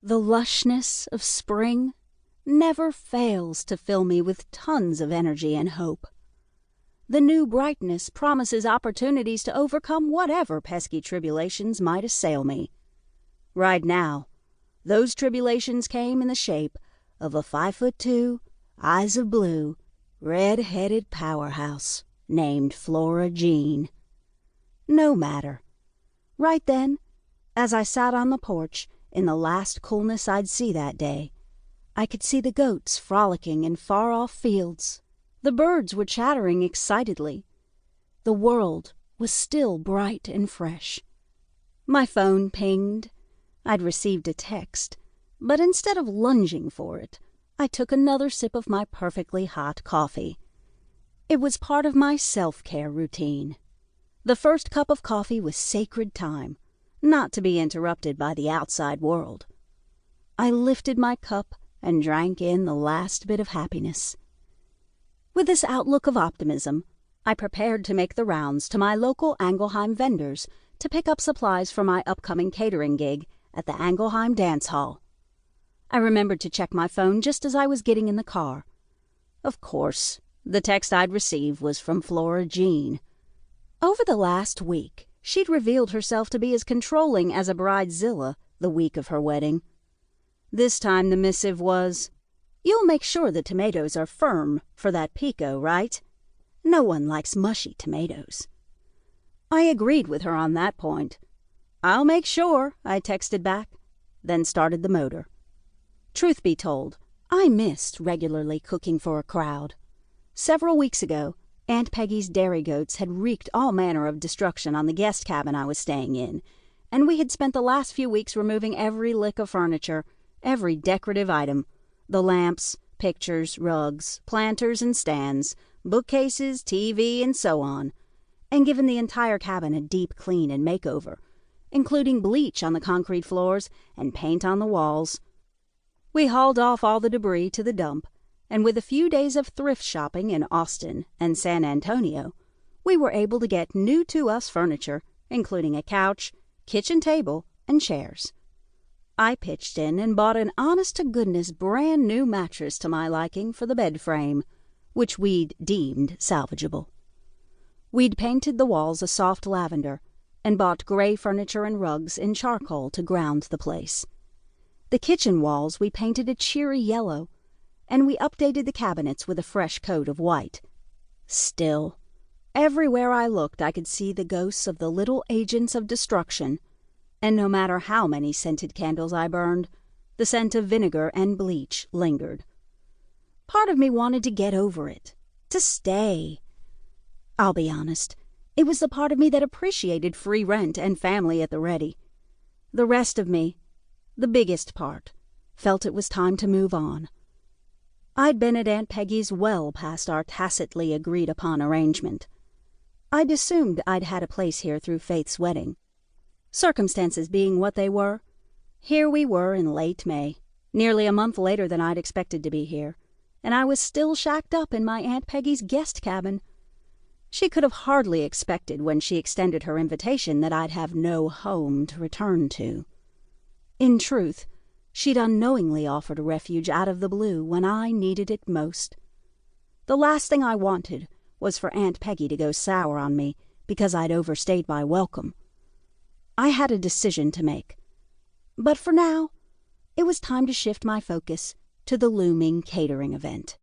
The lushness of spring never fails to fill me with tons of energy and hope. The new brightness promises opportunities to overcome whatever pesky tribulations might assail me. Right now, those tribulations came in the shape of a 5'2", eyes of blue, red-headed powerhouse named Flora Jean. No matter. Right then, as I sat on the porch in the last coolness I'd see that day, I could see the goats frolicking in far-off fields. The birds were chattering excitedly. The world was still bright and fresh. My phone pinged. I'd received a text, but instead of lunging for it, I took another sip of my perfectly hot coffee. It was part of my self-care routine. The first cup of coffee was sacred time, not to be interrupted by the outside world. I lifted my cup and drank in the last bit of happiness. With this outlook of optimism, I prepared to make the rounds to my local Engelheim vendors to pick up supplies for my upcoming catering gig at the Engelheim dance hall. I remembered to check my phone just as I was getting in the car. Of course, the text I'd received was from Flora Jean. Over the last week, she'd revealed herself to be as controlling as a bridezilla the week of her wedding. This time the missive was, "You'll make sure the tomatoes are firm for that pico, right? No one likes mushy tomatoes." I agreed with her on that point. "I'll make sure," I texted back, then started the motor. Truth be told, I missed regularly cooking for a crowd. Several weeks ago, Aunt Peggy's dairy goats had wreaked all manner of destruction on the guest cabin I was staying in, and we had spent the last few weeks removing every lick of furniture, every decorative item, the lamps, pictures, rugs, planters and stands, bookcases, TV, and so on, and given the entire cabin a deep clean and makeover, including bleach on the concrete floors and paint on the walls. We hauled off all the debris to the dump, and with a few days of thrift shopping in Austin and San Antonio, we were able to get new-to-us furniture, including a couch, kitchen table, and chairs. I pitched in and bought an honest-to-goodness brand-new mattress to my liking for the bed frame, which we'd deemed salvageable. We'd painted the walls a soft lavender and bought gray furniture and rugs in charcoal to ground the place. The kitchen walls we painted a cheery yellow, and we updated the cabinets with a fresh coat of white. Still, everywhere I looked I could see the ghosts of the little agents of destruction, and no matter how many scented candles I burned, the scent of vinegar and bleach lingered. Part of me wanted to get over it, to stay. I'll be honest, it was the part of me that appreciated free rent and family at the ready. The rest of me, the biggest part, felt it was time to move on. I'd been at Aunt Peggy's well past our tacitly agreed-upon arrangement. I'd assumed I'd had a place here through Faith's wedding. Circumstances being what they were, here we were in late May, nearly a month later than I'd expected to be here, and I was still shacked up in my Aunt Peggy's guest cabin. She could have hardly expected when she extended her invitation that I'd have no home to return to. In truth, she'd unknowingly offered a refuge out of the blue when I needed it most. The last thing I wanted was for Aunt Peggy to go sour on me because I'd overstayed my welcome. I had a decision to make. But for now, it was time to shift my focus to the looming catering event.